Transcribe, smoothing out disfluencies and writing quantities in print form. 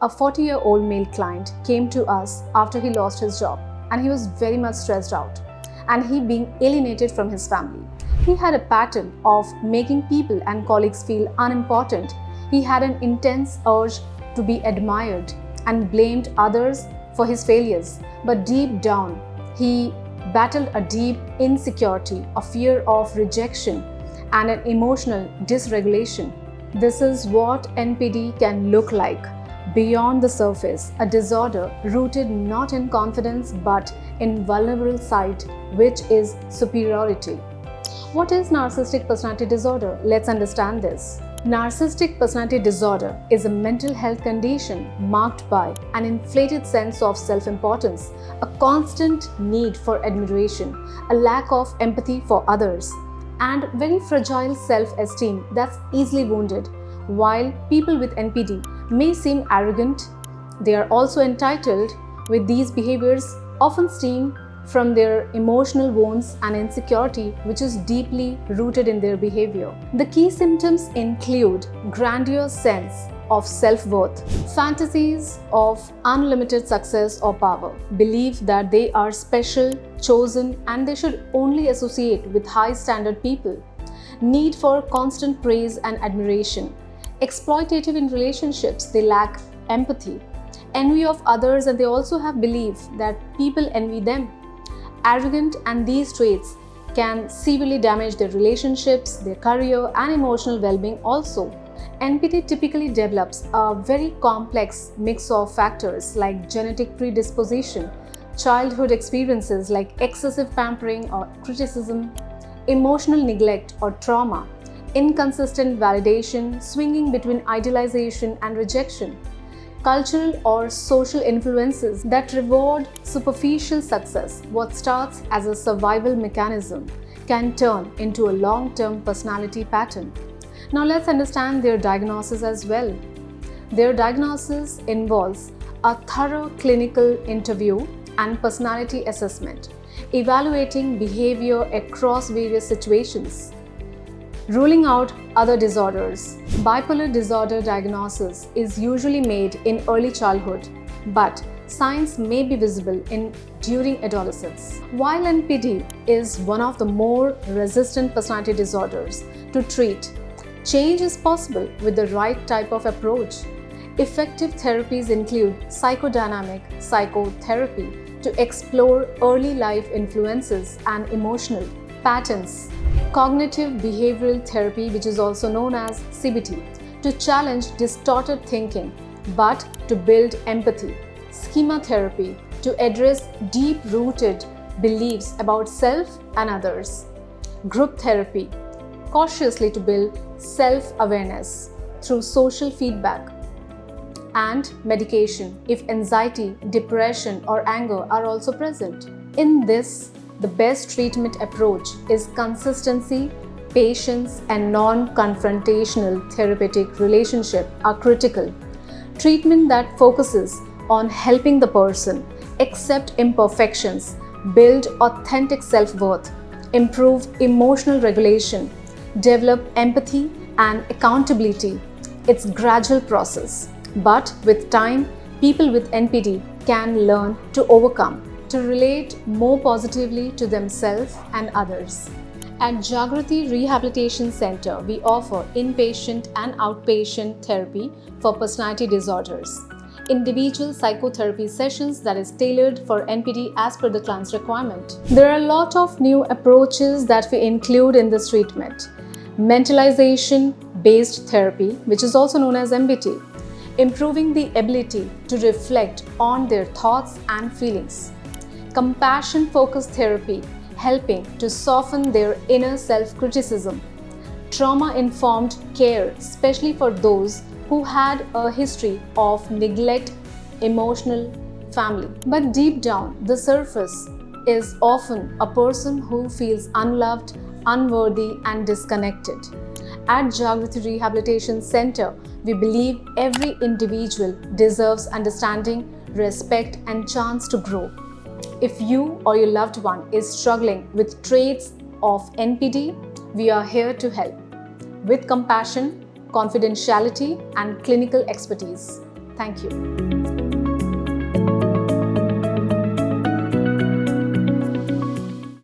A 40-year-old male client came to us after he lost his job and he was very much stressed out and he being alienated from his family. He had a pattern of making people and colleagues feel unimportant. He had an intense urge to be admired and blamed others for his failures. But deep down, he battled a deep insecurity, a fear of rejection, and an emotional dysregulation. This is what NPD can look like beyond the surface, a disorder rooted not in confidence but in vulnerable side, which is superiority. What is narcissistic personality disorder? Let's understand this. Narcissistic personality disorder is a mental health condition marked by an inflated sense of self-importance, a constant need for admiration, a lack of empathy for others, and very fragile self-esteem that's easily wounded. While people with NPD may seem arrogant, they are also entitled, with these behaviors often stem from their emotional wounds and insecurity, which is deeply rooted in their behavior. The key symptoms include grandiose sense of self-worth, fantasies of unlimited success or power, belief that they are special, chosen, and they should only associate with high-standard people, need for constant praise and admiration, exploitative in relationships, they lack empathy, envy of others, and they also have belief that people envy them. Arrogant, and these traits can severely damage their relationships, their career, and emotional well-being also. NPD typically develops a very complex mix of factors like genetic predisposition, childhood experiences like excessive pampering or criticism, emotional neglect or trauma, inconsistent validation, swinging between idealization and rejection, cultural or social influences that reward superficial success. What starts as a survival mechanism can turn into a long-term personality pattern. Now let's understand their diagnosis as well. Their diagnosis involves a thorough clinical interview and personality assessment, evaluating behavior across various situations, ruling out other disorders. Bipolar disorder diagnosis is usually made in early childhood, but signs may be visible during adolescence. While NPD is one of the more resistant personality disorders to treat, change is possible with the right type of approach. Effective therapies include psychodynamic psychotherapy to explore early life influences and emotional patterns, cognitive behavioral therapy, which is also known as CBT, to challenge distorted thinking but to build empathy, schema therapy to address deep-rooted beliefs about self and others, group therapy cautiously to build self-awareness through social feedback, and medication if anxiety, depression, or anger are also present. In this, the best treatment approach is consistency, patience, and non-confrontational therapeutic relationship are critical. Treatment that focuses on helping the person accept imperfections, build authentic self-worth, improve emotional regulation, develop empathy and accountability. It's a gradual process, but with time, people with NPD can learn to overcome, to relate more positively to themselves and others. At Jagruti Rehabilitation Centre, we offer inpatient and outpatient therapy for personality disorders, individual psychotherapy sessions that is tailored for NPD as per the client's requirement. There are a lot of new approaches that we include in this treatment. Mentalization-based therapy, which is also known as MBT, improving the ability to reflect on their thoughts and feelings. Compassion-focused therapy, helping to soften their inner self-criticism. Trauma-informed care, especially for those who had a history of neglect, emotional family. But deep down, the surface is often a person who feels unloved, unworthy, and disconnected. At Jagruti Rehabilitation Centre, we believe every individual deserves understanding, respect, and chance to grow. If you or your loved one is struggling with traits of NPD, we are here to help with compassion, confidentiality, and clinical expertise. Thank you.